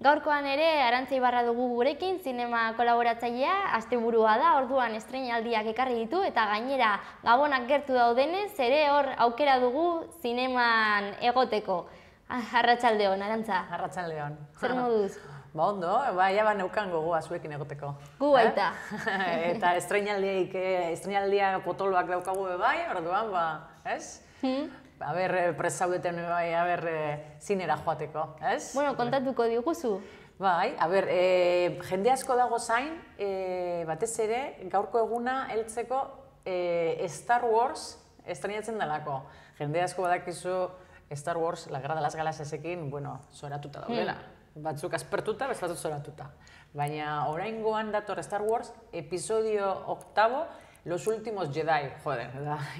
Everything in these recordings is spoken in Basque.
Gaurkoan ere, Arantza Ibarra dugu gurekin, zinema kolaboratzailea, asteburua da, orduan estreinaldiak ekarri ditu, eta gainera gabonak gertu daudenez, ere hor aukera dugu zineman egoteko. Arratsaldeon, Arantza. Arratsaldeon. Zer moduz? Ba ondo, ja neukan gogoa zuekin egoteko. Gu baita. Eta estreinaldia potoloak daukagu bai, orduan, ez? Prest zaudeten bai, zinera joateko, ez? Bueno, kontatuko diguzu. Bai, jende asko dago zain, batez ere, gaurko eguna heltzeko Star Wars estreinatzen delako. Jende asko badakizu Star Wars, La Guerra de las Galaxiasekin, zoratuta daudela. Batzuk aspertuta, beste batzuk zoratuta. Baina oraingoan dator Star Wars, episodio 8, Los últimos Jedi, joder,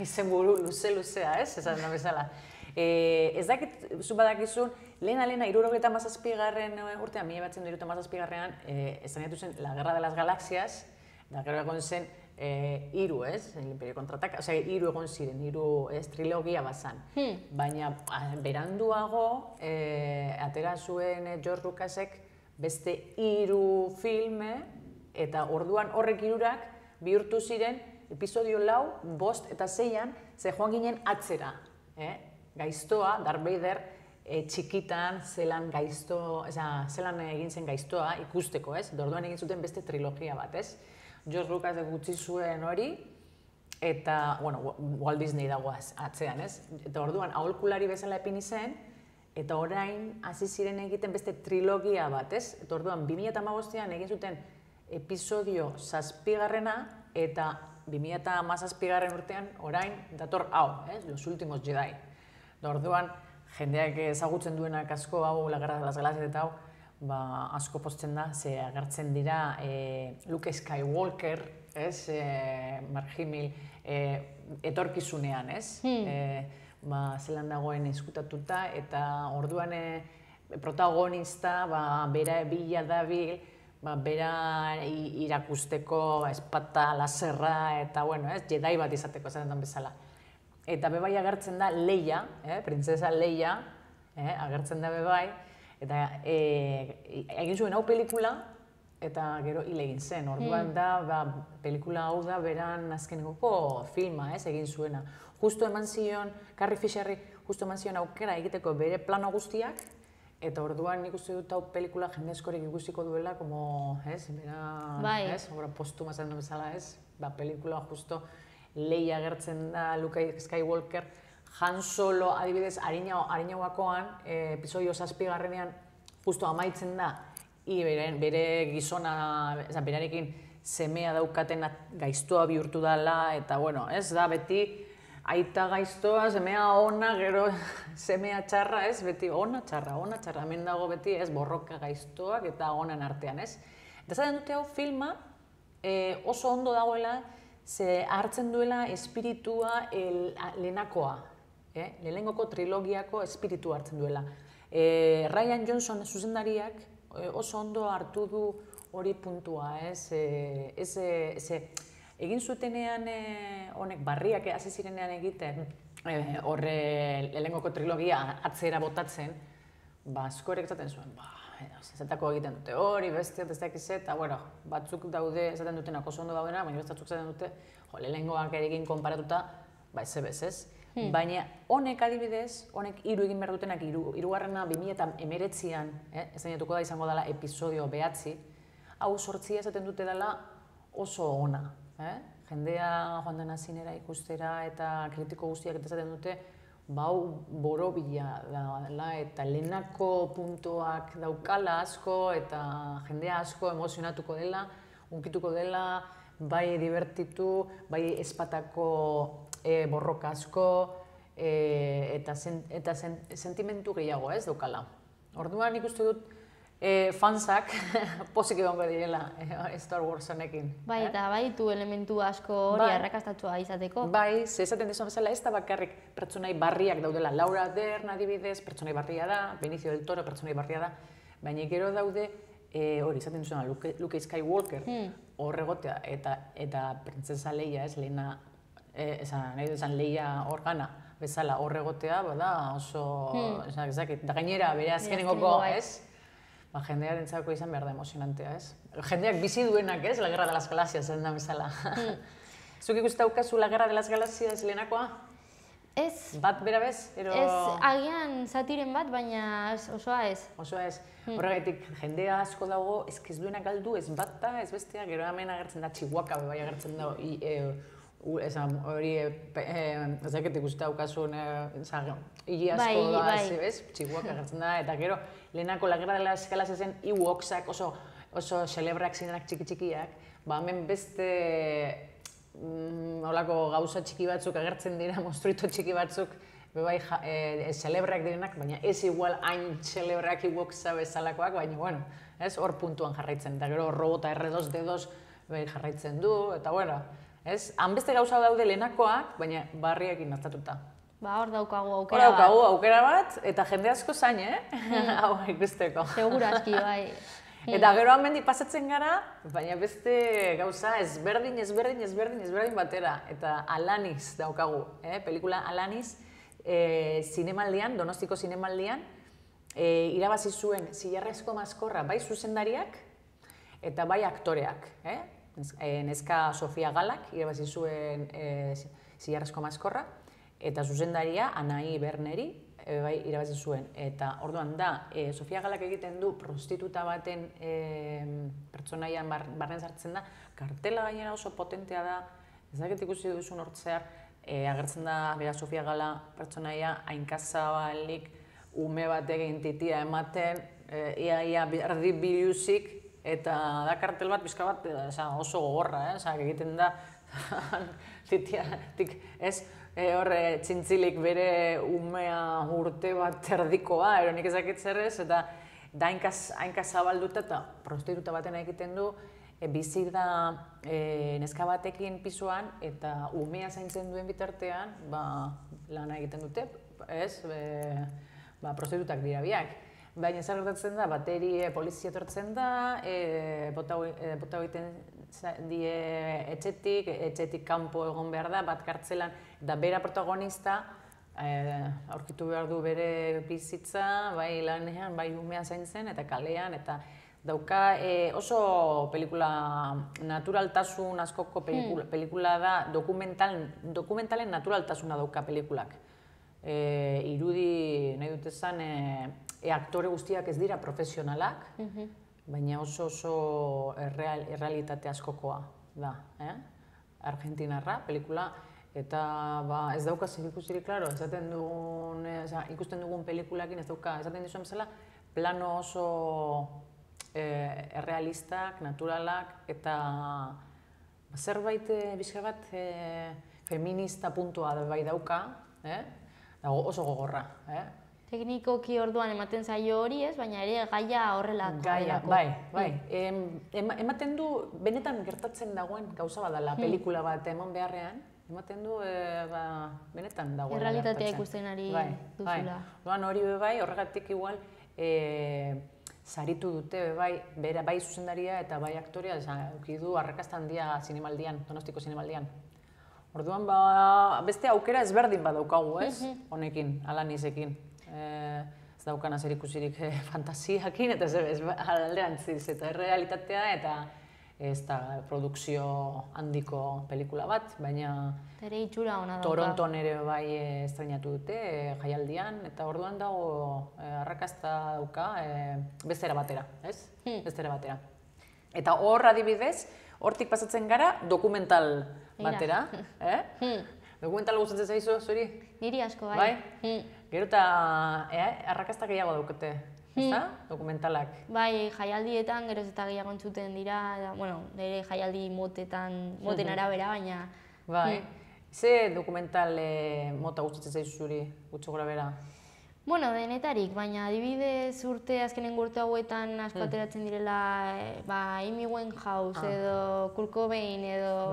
izenburu luzea, ez? Esan da bezala. Ez dakit, zu badakizun, lehena 77. urtean, 1977an, estrenatu zen La Guerra de las Galaxias, da gero egon zen hiru, ez? El Imperio Contraataca, osea, hiru egon ziren, hiru trilogia bazan. Baina beranduago, atera zuen George Lucasek beste hiru filme, eta orduan horrek hirurak bihurtu ziren episodio 4, 5 eta 6an, ze joan ginen atzera. Gaiztoa, Darth Vader, txikitan zelan egin zen gaiztoa ikusteko, ez? Orduan egin zuten beste trilogia bat, ez? George Lucas gutxi zuen hori, eta, Walt Disney dago atzean, ez? Eta orduan aholkulari bezala ipini zen, eta orain hasi ziren egiten beste trilogia bat, ez? Eta orduan 2015an egin zuten episodio 7. Eta 2017. Urtean orain dator hau, Los últimos Jedi. Orduan, jendeak ezagutzen duenak asko hau, La Guerra de las Galaxias eta hau, asko pozten da, ze agertzen dira Luke Skywalker, Mark Hamill, etorkizunean, zelan dagoen ezkutatuta, eta orduan protagonista bera bila dabil, bera irakusteko espata, laserra, eta Jedi bat izateko esaten bezala. Eta bebai agertzen da Leia, printzesa Leia, agertzen da bebai, eta egin zuen hau pelikula, eta gero hil egin zen. Orduan da, pelikula hau da beran azkenengoko filma egin zuena. Justo eman zion, Carrie Fisherri, justo eman zion aukera egiteko bere plano guztiak, eta orduan nik uste dut hau pelikula jende askorik ikusiko duela, bera, postuma zen bezala pelikula justo Leia agertzen da, Luke Skywalker, Han Solo adibidez Arinauakoan, episodio 7. Justo amaitzen da, bere gizona, berarekin semea daukaten gaiztoa bihurtu dela, eta ez da beti aita gaiztoa, semea ona, gero semea txarra, beti ona txarra, hemen dago beti borroka gaiztoak eta onan artean, ez? Eta zaten dute hau filma oso ondo dagoela, ze hartzen duela espiritua lehenakoa, lehenengoko trilogiako espiritua hartzen duela. Rian Johnson zuzendariak oso ondo hartu du hori puntua, egin zutenean honek barriak hasi zirenean egiten horre lehenengoko trilogia atzera botatzen, askorek esaten zuen, zetako egiten dute hori, beste, ez dakiz eta, batzuk daude esaten dutenak oso ondo daudena, baina beste batzuk esaten dute, lehenengoak erekin konparatuta, ez. Baina honek adibidez, honek 3 egin behar dutenak, 3. 2019an, estrenatuko da izango dela episodio 9, hau 8 esaten dute dela oso ona. Jendea joan dena zinera ikustera eta kritiko guztiak esaten dute, hau borobila dela eta lehenako puntuak daukala asko eta jendea asko emozionatuko dela, unkituko dela, bai divertitu, bai espatako borroka asko eta sentimentu gehiago daukala. Orduan ikustu dut fansak pozik egongo direla Star Wars honekin. Bai, eta baitu elementu asko hori arrakastatua izateko. Bai, esaten dizuen bezala ez da bakarrik pertsonai barriak daudela. Laura Dern adibidez, pertsonai barria da, Benicio del Toro pertsonai barria da, baina gero daude, hori izaten duzuna, Luke Skywalker hor egotea eta printzesa Leia, lehena, nahi duzan Leia Organa bezala hor egotea, bada oso, da gainera bere azkenengoko, jendearentzako izan behar da emozionantea, ez? Jendeak bizi duenak, ez? La Guerra de las Galaxias, zen da bezala. Zuk ikusten daukazu La Guerra de las Galaxias lehenakoa? Ez. Bat bera bez? Ez, agian zatiren bat, baina osoa ez. Osoa ez. Horregatik, jendea asko dago, ez duenak galdu, ez bata, ez bestea, gero hemen agertzen da Chihuahua, bai agertzen da, hori, ez dakit ikusten daukasun, higi asko da, ez? Chihuahua agertzen da, eta gero, lehenako La Guerra de las Galaxiasen Ewoksak oso celebrak zirenak txiki-txikiak, hemen beste holako gauza txiki batzuk agertzen dira, monstruito txiki batzuk, bai celebrak direnak, baina ez igual hain celebrak Ewoksa bezalakoak, baina, bueno, ez, hor puntuan jarraitzen, eta gero robota R2-D2 jarraitzen du, eta, bueno, ez, han beste gauza daude lehenakoak, baina barriekin naztatuta. Hor daukagu aukera bat. Hor daukagu aukera bat, eta jende asko zain, hau ikusteko. Segurazki, bai. Eta gero hemendik pasatzen gara, baina beste gauza ezberdin batera. Eta Alanis daukagu, pelikula Alanis, zinemaldian, Donostiko zinemaldian, irabazi zuen Zilarrezko Maskorra bai zuzendariak eta bai aktoreak. Neska Sofia Galak irabazi zuen Zilarrezko Maskorra, eta zuzendaria Anai Berneri bai irabazi zuen. Eta orduan da, Sofia Galak egiten du prostituta baten pertsonaian barren sartzen da, kartela gainera oso potentea da, ez dakit ikusi duzun hortzear, agertzen da bera Sofia Gala pertsonaia hainkazabalik ume batekin titia ematen, ia erdi biluzik, eta da kartel bat, pixka bat oso gogorra, egiten da titiatik, ez? Horre txintzilik bere umea urte bat erdikoa, nik ezakit zerrez, eta da hainka zabalduta eta prostituta baten egiten du, bizik da neska batekin pisuan eta umea zaintzen duen bitartean lana egiten dute, ez? Prostitutak dira biak. Baina zer gertatzen da, bateri polizia etortzen da, bota egiten die etxetik kanpo egon behar da, bat kartzelan, eta bera protagonista aurkitu behar du bere bizitza, bai lanean, bai umea zaintzen, eta kalean, eta dauka oso pelikula naturaltasun askoko pelikula da, dokumentalen naturaltasuna dauka pelikulak. Irudi nahi dut esan, aktore guztiak ez dira profesionalak, baina oso errealitate askokoa da. Argentinarra, pelikula, eta ez dauka zerikusirik, klaro, ikusten dugun pelikulakin ez dauka, esaten dizuen bezala, plano oso errealistak, naturalak, eta zerbait bizka bat feminista puntua bai dauka, oso gogorra. Teknikoki orduan ematen zaio hori ez, baina ere gaia horrelako. Bai. Ematen du, benetan gertatzen dagoen gauza badala, pelikula bat emon beharrean, ematen du, benetan dagoen gertatzen. Errealitatea ikusten ari duzula. Orduan hori bai, horregatik igual, saritu dute bai zuzendaria eta bai aktorea, eduki du arrakasta handia zinemaldian, Donostiko zinemaldian. Orduan, beste aukera ezberdin badaukagu, ez? Honekin, Alanisekin. Ez daukana zer ikusirik fantasiakin, eta ez alderantziz, eta errealitatea, eta ez da produkzio handiko pelikula bat, baina ere itxura hona dauka. Toronton ere bai estrenatu dute, jaialdian, eta orduan dago arrakasta dauka bestera batera, ez? Bestera batera. Eta hor adibidez, hortik pasatzen gara dokumental batera. Dokumental gustatzen zaizu, zuri? Niri asko, bai. Gero eta arrakasta gehiago daukate, ezta? Dokumentalak. Bai, jaialdietan geroz eta gehiago entzuten dira, nire jaialdi moten arabera, baina... Bai. Ze dokumental mota gustatzen zaizu zuri, gutxo gora bera? Bueno, denetarik, baina adibidez azkenen urte hauetan asko ateratzen direla Amy Winehouse edo Kurt Cobain edo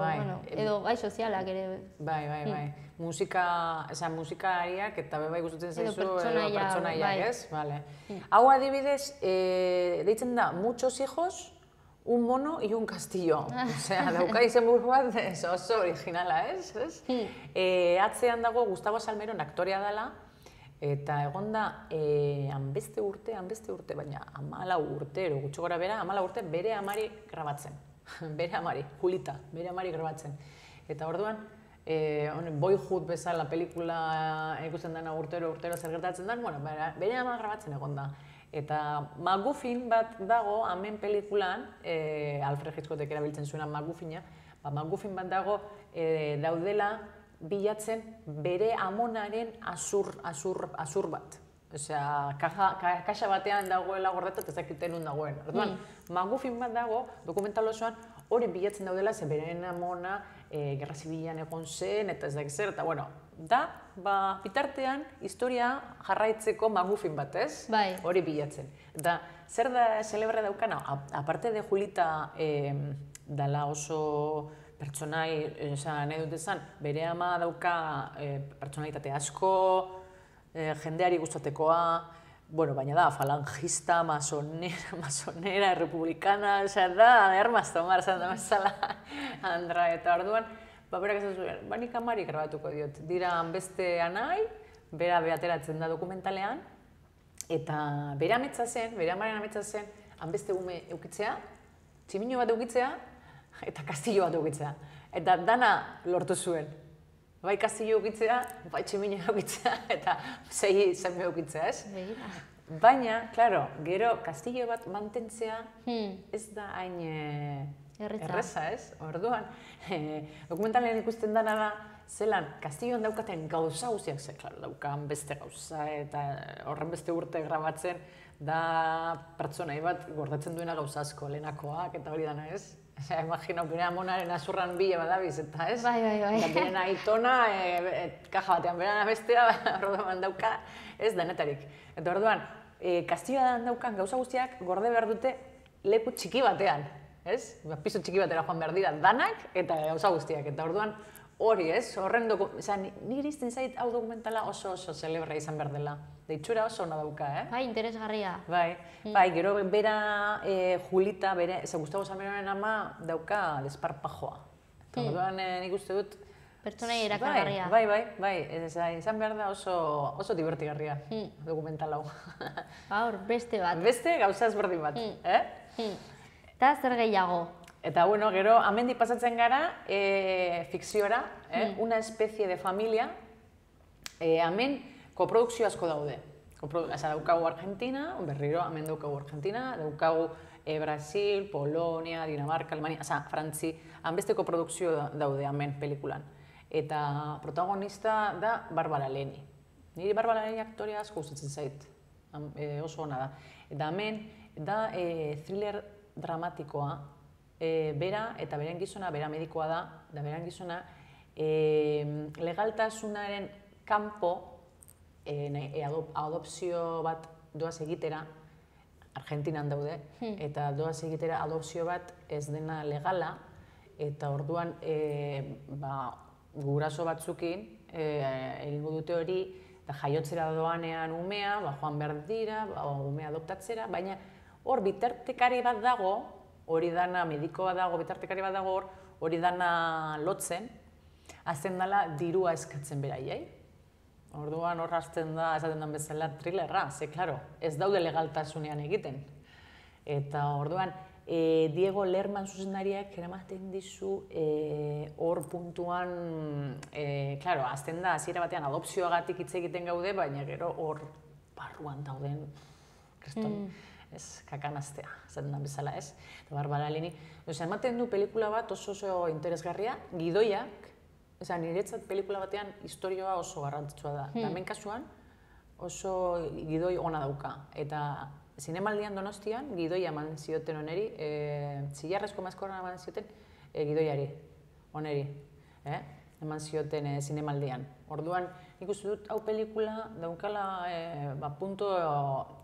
gai sozialak ere. Bai. Musikariak eta bai gustatzen zaizu edo pertsonaiak, ez? Hau adibidez, deitzen da, muchos hijos, un mono y un castillo. Osea, dauka izenburu bat oso originala, ez? Atzean dago Gustavo Salmeron aktorea dela, Eta egon da, hanbeste urte, baina 14 urte, gutxi gora bera, 14 urte bere amari grabatzen. Bere amari, Julita, bere amari grabatzen. Eta orduan, Boyhood bezala pelikula ikusten dena urtero zer gertatzen den, bueno, bere ama grabatzen egon da. Eta MacGuffin bat dago, hemen pelikulan, Alfred Hitchcockek erabiltzen zuena MacGuffina, MacGuffin bat dago daudela bilatzen bere amonaren azur bat. Osea, kaxa batean dagoela gordetat ez dakiten nun dagoen. Orduan, MacGuffin bat dago, dokumental osoan, hori bilatzen daudela, ze beren amona Gerra Zibilean egon zen, eta ez dakit zer, eta bueno, da, bitartean, historia jarraitzeko MacGuffin bat, ez? Bai. Hori bilatzen. Eta zer da celebre daukana? Aparte de Julita dala oso pertsonai, nahi dut esan, bere ama dauka pertsonalitate asko, jendeari gustatekoa, bueno, baina da, falangista, masonera, republikana, da, armas tomar, zan da bezala, Andra, eta orduan, berak esan zuen, nik amari grabatuko diot, dira beste anai, bera behateratzen da dokumentalean, eta bere amaren ametsa zen, hanbeste ume eukitzea, tximino bat eukitzea, eta kastillo bat eukitzea. Eta dana lortu zuen. Bai kastillo eukitzea, bai tximino eukitzea, eta 6 seme eukitzea, ez? Baina, klaro, gero kastillo bat mantentzea ez da hain erreza, ez? Orduan, dokumentalean ikusten dana da, zelan, kastilloan daukaten gauza guztiak, ze, klaro, daukan beste gauza, eta horren beste urte grabatzen, da pertsonai bat gordetzen duena gauza asko, lehenakoak, eta hori dana, ez? Imagino, bere amonaren azurran bila badabiz, eta ez? Bai. Eta bere aitona, kaja batean, bere bestea, orduan dauka, ez denetarik. Eta orduan, kastilloan daukan gauza guztiak gorde behar dute leku txiki batean, ez? Piso txiki batera joan behar dira danak eta gauza guztiak. Eta orduan, hori, ez? Horren nire irizten zait hau dokumentala oso celebra izan behar dela. Deitxura oso ona dauka, Bai, interesgarria. Bai, gero bera Julita, Gustavo Sameronen ama dauka desparpajoa. Eta orduan nik uste dut... Pertsonai erakargarria. Bai, izan behar da oso divertigarria dokumental hau. Hor, beste bat. Beste gauza ezberdin bat, Eta zer gehiago? Eta, bueno, gero, amendik pasatzen gara, fikziora, una especie de familia, hemen koprodukzio asko daude. Daukagu Argentina, berriro, hemen daukagu Argentina, daukagu Brasil, Polonia, Dinamarca, Alemania, Frantzi, beste koprodukzio daude hemen pelikulan. Eta protagonista da Barbara Leni. Niri Barbara Leni aktorea asko gustatzen zait, oso ona da. Eta hemen da thriller dramatikoa, bera eta beren gizona, bera medikoa da, eta beren gizona legaltasunaren kanpo adopzio bat doaz egitera, Argentinan daude, eta doaz egitera adopzio bat ez dena legala, eta orduan guraso batzukin egingo dute hori, eta jaiotzera doanean umea, joan behar dira, umea adoptatzera, baina hor bitartekari bat dago, hori dana medikoa dago, bitartekari bat dago hori dana lotzen, azten dela dirua eskatzen beraiei. Orduan hor hasten da, esaten den bezala, thrillerra, ze, klaro, ez daude legaltasunean egiten. Eta orduan, Diego Lerman zuzendariak eramaten dizu hor puntuan, klaro, hasten da, hasiera batean adopzioagatik hitz egiten gaude, baina gero hor barruan dauden, kriston, ez, kakanaztea, esaten den bezala, ez? Eta Barbara Leni, ematen du pelikula bat oso interesgarria, gidoiak, niretzat pelikula batean historioa oso garrantzitsua da. Eta hemen kasuan oso gidoi ona dauka. Eta zinemaldian Donostian gidoia eman zioten oneri, Zillarrezko Mazkorran eman zioten gidoiari, oneri. Eman zioten zinemaldian. Orduan, nik uste dut hau pelikula daukala punto,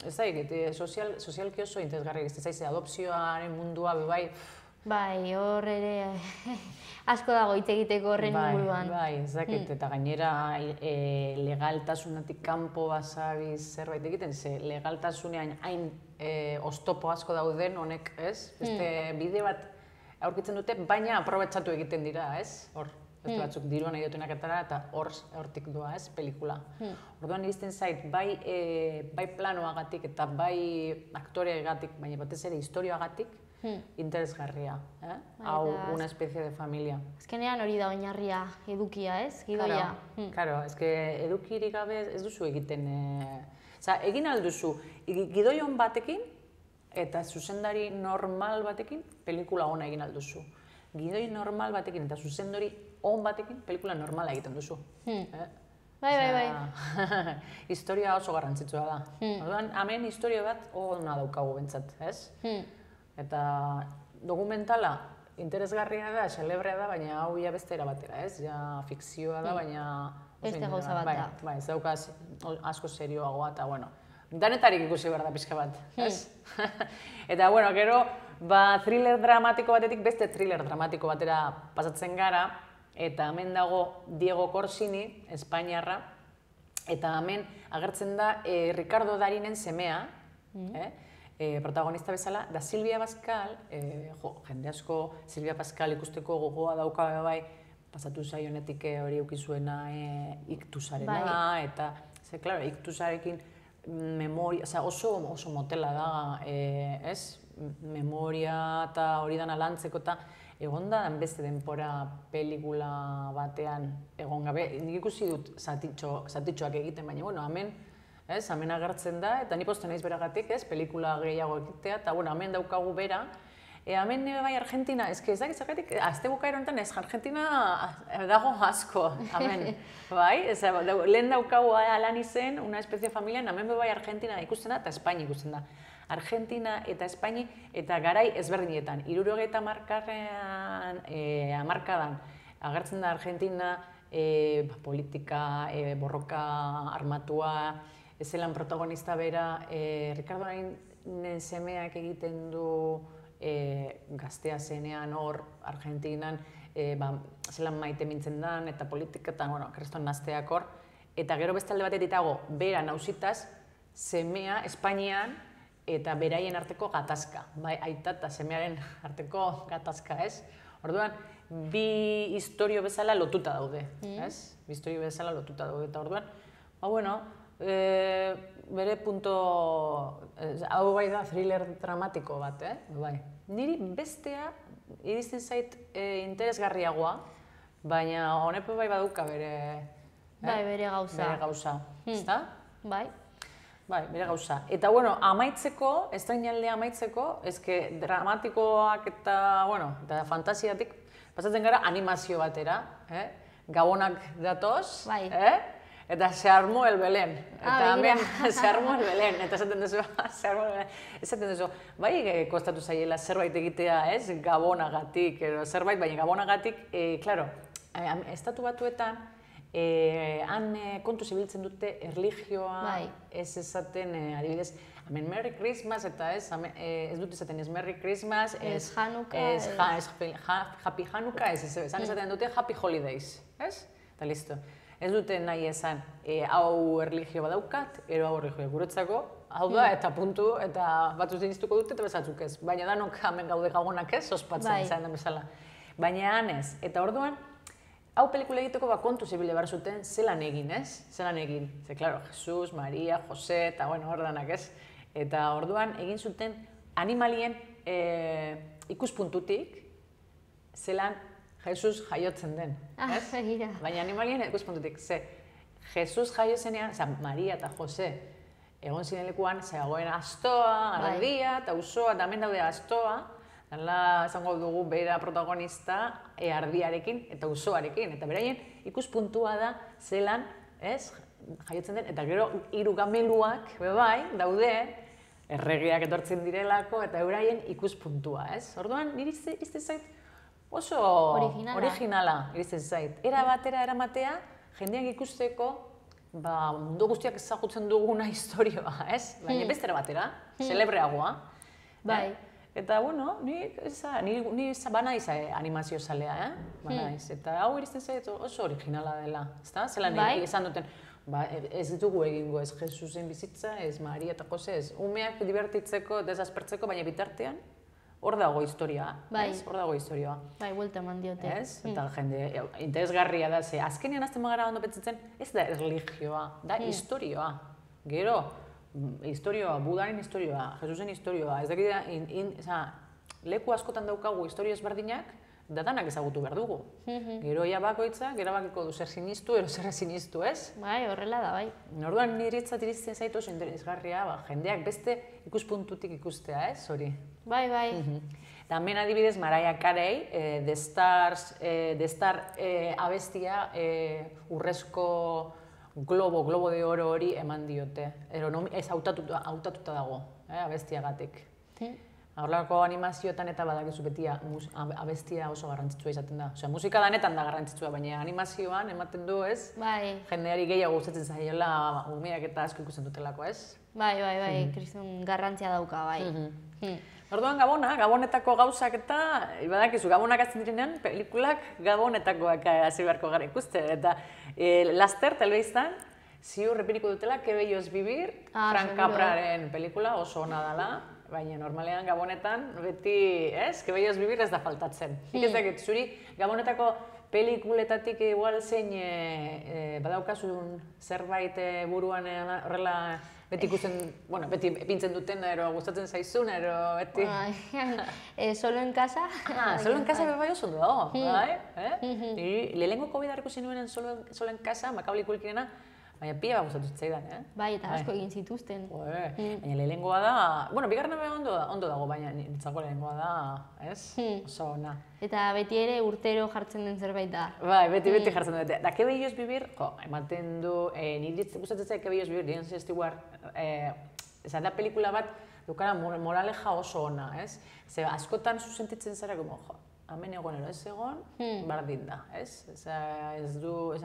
ez da, sozialki oso interesgarri, ez da, adopzioaren mundua, bai, Bai, hor ere asko dago hitz egiteko horren inguruan. Bai, ez dakit, eta gainera legaltasunetik kanpo basabiz zerbait egiten, ze legaltasunean hain oztopo asko dauden honek, ez? Beste bide bat aurkitzen dute, baina aprobetxatu egiten dira, ez? Hor, beste batzuk diruan nahi dutenak eta hortik doa, ez, pelikula. Orduan iristen zait, bai planoagatik eta bai aktoreagatik, baina batez ere historioagatik, interesgarria, hau una especie de familia. Azkenean hori da oinarria edukia, ez? Gidoia. Claro, edukirik gabe ez duzu egiten, egin alduzu, gidoi on batekin eta zuzendari normal batekin pelikula ona egin alduzu. Gidoi normal batekin eta zuzendari on batekin pelikula normala egiten duzu. Bai. Historia oso garrantzitsua da. Orduan, hemen historia bat ona daukagu bentsat, ez? Eta dokumentala interesgarria da, celebrea da, baina hau ja beste era batera, ez? Ja fikzioa da, baina... Beste gauza bat da. Bai, ez daukaz asko serioagoa eta, bueno, danetarik ikusi behar da pixka bat, ez? Eta, bueno, gero, thriller dramatiko batetik beste thriller dramatiko batera pasatzen gara, eta hemen dago Diego Corsini, Espainiarra, eta hemen agertzen da Ricardo Darinen semea, protagonista bezala, da Silvia Pascal, jende asko Silvia Pascal ikusteko gogoa dauka bai, pasatu zaionetik hori eukizuena iktusarena, eta, klaro, iktusarekin memoria, oso motela da, ez? Memoria eta hori dana lantzeko eta egon da beste denpora pelikula batean egon gabe. Nik ikusi dut zatitxoak egiten, baina, bueno, hemen agertzen da, eta ni posten naiz beragatik, ez, pelikula gehiago egitea, eta, bueno, hemen daukagu bera. Hemen bai Argentina, ez dakit zergatik, azte bukaero honetan ez, Argentina dago asko, hemen, bai? Lehen daukagu alan izen, una especie familian, hemen bai Argentina ikusten da, eta Espainia ikusten da. Argentina eta Espaini eta garai ezberdinetan. 70 hamarkadan agertzen da Argentina politika, borroka armatua, zelan protagonista bera, Ricardo Darinen semeak egiten du gaztea zenean hor Argentinan, zelan maite mintzen dan eta politika eta, bueno, kreston nazteak hor. Eta gero beste alde batetik dago, bera nausitaz, semea Espainian eta beraien arteko gatazka, bai, aita eta semearen arteko gatazka, ez? Orduan, bi historio bezala lotuta daude, ez? Bi historio bezala lotuta daude, eta orduan, bueno, bere punto, hau bai da thriller dramatiko bat, bai. Niri bestea iristen zait interesgarriagoa, baina honepe bai baduka bere... Bai, bere gauza. Bere gauza, ezta? Bai. Bai, bere gauza. Eta, bueno, amaitzeko, estrainaldea amaitzeko, ezke dramatikoak eta, bueno, eta fantasiatik pasatzen gara animazio batera, Gabonak datoz, eta se armó el Belén. Eta hemen, se armó el Belén. Eta esaten duzu, se armó el Belén. Esaten duzu, bai kostatu zaiela zerbait egitea, ez, Gabonagatik, zerbait, baina Gabonagatik, klaro, estatu batuetan, han kontu zibiltzen dute erlijioa ez esaten, adibidez, hemen Merry Christmas eta ez dut esaten ez Merry Christmas, ez Hanukkah, ez Happy Hanukkah, ez esaten dute Happy Holidays, ez? Eta listo. Ez dute nahi esan, hau erlijio badaukat, ero hau erlijio guretzako, hau da, eta puntu, eta batzuk ziniztuko dute, eta bezatzuk ez. Baina danok hemen gaude Gabonak ez, ospatzen izan da bezala. Baina han ez. Eta orduan, hau pelikula egiteko kontu zibile behar zuten zelan egin, ez? Zelan egin. Ze, klaro, Jesus, Maria, Jose, eta bueno, ordanak, ez? Eta orduan egin zuten animalien ikuspuntutik zelan Jesus jaiotzen den, ez? Baina animalien ikuspuntutik, ze Jesus jaiotzenean, Maria eta Jose egon ziren lekuan, zegoen astoa, ardia, eta usoa, eta hemen daude astoa, dela esango dugu bera protagonista ardiarekin eta usoarekin, eta beraien ikuspuntua da zelan, ez, jaiotzen den, eta gero hiru gameluak, bai, daude, erregeak etortzen direlako, eta beraien ikuspuntua, ez? Orduan, niri izte zait oso originala iristen zait. Era batera, eramatea, jendeak ikusteko, mundu guztiak ezagutzen duguna historioa, ez? Baina bestera batera, celebreagoa. Bai. Eta, bueno, ni banaiz animazio zalea, banaiz. Eta hau iristen zait oso originala dela, ezta? Zelan izan duten, ez ditugu egingo, ez Jesusen bizitza, ez Maria eta Jose, ez umeak divertitzeko, desaspertzeko, baina bitartean, hor dago historia, Bai. ez? Hor dago historia. Bai, buelta eman diote. Ez? Eta jende, interesgarria da, ze azkenean azten bagara ondo pentsatzen, ez da religioa, da historioa. Gero, historioa, Budaren historioa, Jesusen historioa, ez dakit, leku askotan daukagu historio ezberdinak, da danak ezagutu behar dugu. Gero ja bakoitzak erabakiko du zer sinistu, ero zer sinistu, ez? Bai, horrela da, bai. Orduan niretzat irizten zaitu oso interesgarria, jendeak beste ikuspuntutik ikustea, ez, hori. Bai, bai. Eta hemen adibidez Mariah Carey, The Star abestia urrezko globo de oro hori eman diote. Ez hautatuta dago, abestiagatik. Horrelako animazioetan eta badakizu beti abestia oso garrantzitsua izaten da. Osea, musika danetan da garrantzitsua, baina animazioan ematen du, ez? Bai. Jendeari gehiago gustatzen zaiola umeak eta asko ikusten dutelako, ez? Bai, kriston garrantzia dauka, bai. Orduan Gabonetako gauzak eta, badakizu, Gabonak azten direnean, pelikulak Gabonetakoak hasi beharko gara ikusten. Eta laster, telebistan, ziur repiriko dutela Que bello es vivir, Frank Capraren pelikula oso ona dela. Baina normalean Gabonetan beti, ez? Que bello es vivir ez da faltatzen. Nik ez dakit, zuri Gabonetako pelikuletatik igual zein badaukazun zerbait buruan horrela beti ikusten, bueno, beti epintzen duten, ero gustatzen zaizun, ero beti... Solo en casa? Solo en casa bai oso ondo dago, bai? Lehenengo COVID ikusi nuenen Solo en casa, Macaulay Culkinena, baina pila bat gustatu zitzaidan, Bai, eta asko egin zituzten. Baina lehenengoa da, bueno, bigarrena ondo dago, baina nintzako lehenengoa da, ez? Oso ona. Eta beti ere urtero jartzen den zerbait da. Bai, beti jartzen dute. Da, Que bello es vivir, ematen du, nire gustatzen zait Que bello es vivir, James Stewart, da pelikula bat, dukara moraleja oso ona, ez? Ze askotan sentitzen zara, hemen egon ero ez egon, bardin da, ez?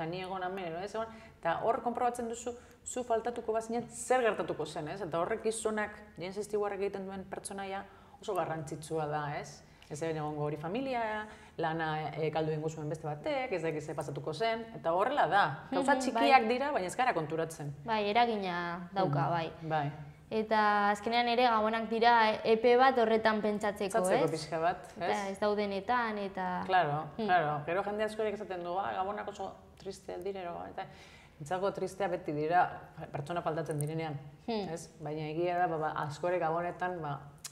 Ni egon hemen ero ez egon, eta hor konprobatzen duzu, zu faltatuko bazinen zer gertatuko zen, ez? Eta horrek gizonak, James Stewartek egiten duen pertsonaia oso garrantzitsua da, ez? Ez egongo hori familia, lana galdu egingo zuen beste batek, ez dakiz pasatuko zen, eta horrela da. Gauza txikiak dira, baina ez gara konturatzen. Bai, eragina dauka, bai. Bai. Eta azkenean ere Gabonak dira epe bat horretan pentsatzeko, ez? Pentsatzeko pixka bat, ez? Eta ez daudenetan, eta... Claro. Gero jende askorik esaten du, Gabonak oso tristeak direro, eta entzako tristea beti dira pertsona faltatzen direnean, ez? Baina egia da, askorik Gabonetan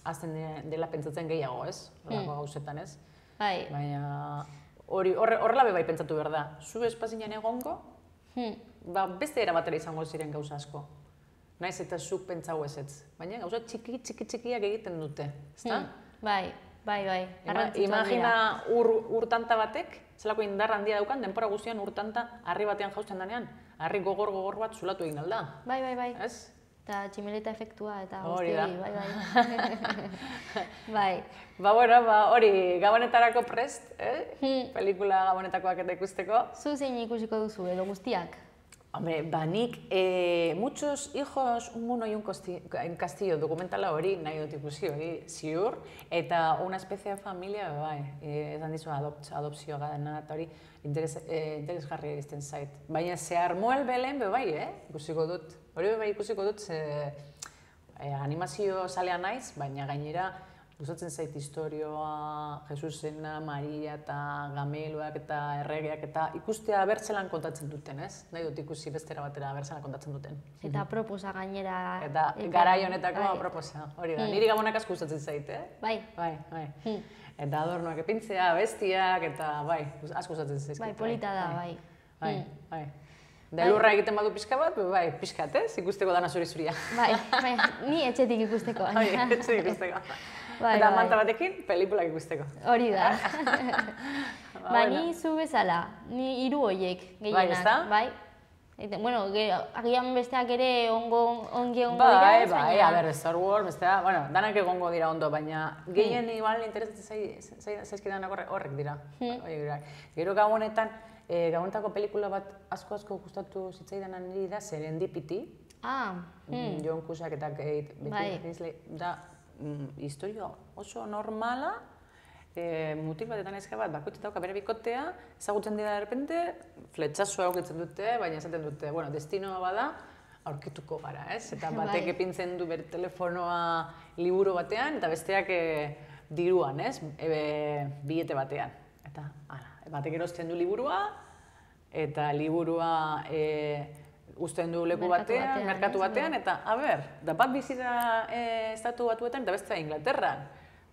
azten dela pentsatzen gehiago, ez? Horrelako gauzetan, ez? Bai. Baina horrela bai pentsatu behar da. Zu espazinean egongo, beste erabatera izango ziren gauza asko. Naiz eta zuk pentsau ezetz. Baina gauza txikiak egiten dute, ezta? Bai. Imagina urtanta batek, zelako indar handia daukan, denpora guztian urtanta harri batean jausten denean, harri gogor bat zulatu egin alda. Bai. Ez? Eta tximeleta efektua eta hori da. Bai. Hori, Gabonetarako prest, pelikula Gabonetakoak eta ikusteko. Zu zein ikusiko duzu, edo guztiak? Hombre, nik muchos hijos, un mono y un castillo dokumentala hori nahi dut ikusi hori ziur, eta una especie de familia, bai, esan dizu adopzioa gadena, eta hori interesgarria egiten zait. Baina se armó el Belén, bai, ikusiko dut. Hori bai ikusiko dut, animazio zalea naiz, baina gainera gustatzen zait historioa, Jesusena, Maria eta gameluak eta erregeak eta ikustea bertzelan kontatzen duten, ez? Nahi dut ikusi bestera batera bertzelan kontatzen duten. Eta proposa gainera... Eta garai honetako proposa, hori da. Niri Gabonak asko gustatzen zait, Bai. Eta adornoak epintzea, bestiak, eta bai, asko gustatzen zait. Bai, polita da, bai. Bai. Da lurra egiten badu pixka bat, bai, pixkat, ez? Ikusteko dana zuri-zuria. Bai, ni etxetik ikusteko. Bai, etxetik ikusteko. Eta manta batekin, pelikulak ikusteko. Hori da. Ni zu bezala, ni hiru horiek gehienak. Bai, ezta? Bai. Bueno, agian besteak ere ongi ongo dira. Bai, a ber, Star Wars, bestea, bueno, danak egongo dira ondo, baina gehien igual interesatzen zaizkidanak horrek dira. Gero Gabonetan, Gabonetako pelikula bat asko gustatu zitzaidan niri da Serendipity. John Cusack eta Kate Beckinsale da historia oso normala, mutil bat eta neska bat, bakoitzak dauka bere bikotea, ezagutzen dira de repente, fletxasua aurkitzen dute, baina esaten dute, bueno, destinoa bada, aurkituko gara, ez? Eta batek epintzen du bere telefonoa liburu batean, eta besteak diruan, ez? Bilete batean. Eta, batek erosten du liburua, eta liburua uzten du leku batean, merkatu batean, eta, da bat bizi da Estatu Batuetan, eta bestea Inglaterran.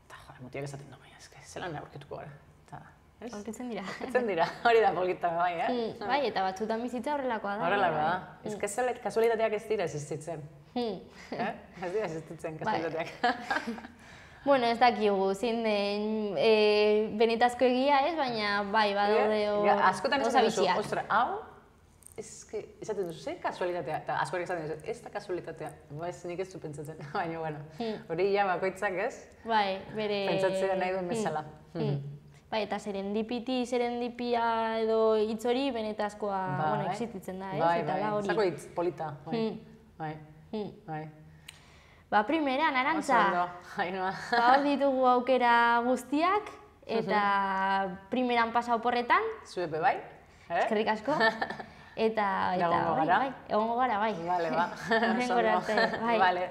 Eta, mutiak esaten du, baina, zelan aurkituko gara. Aurkitzen dira. Aurkitzen dira, hori da polita, bai, Bai, eta batzutan bizitza horrelakoa da. Horrelakoa da. Ez kasualitateak ez dira existitzen. Ez dira existitzen kasualitateak. Bueno, ez dakigu, zein den benetazko egia ez, baina bai, badaude askotan esaten duzu, ostra, hau, esaten duzu, ze kasualitatea, eta askorik esaten duzu, ez da kasualitatea, ez nik ez du pentsatzen, baina, bueno, hori ja bakoitzak ez, pentsatzea nahi duen bezala. Bai, eta serendipia edo hitz hori benetazkoa existitzen da, ez? Bai, zako hitz polita, bai. Ba, primera, Arantza, hor ditugu aukera guztiak, eta primeran pasa oporretan. Zuepe, bai. Eskerrik asko. Eta, egongo gara, bai. Bale, ba. Horrengo arte, bai.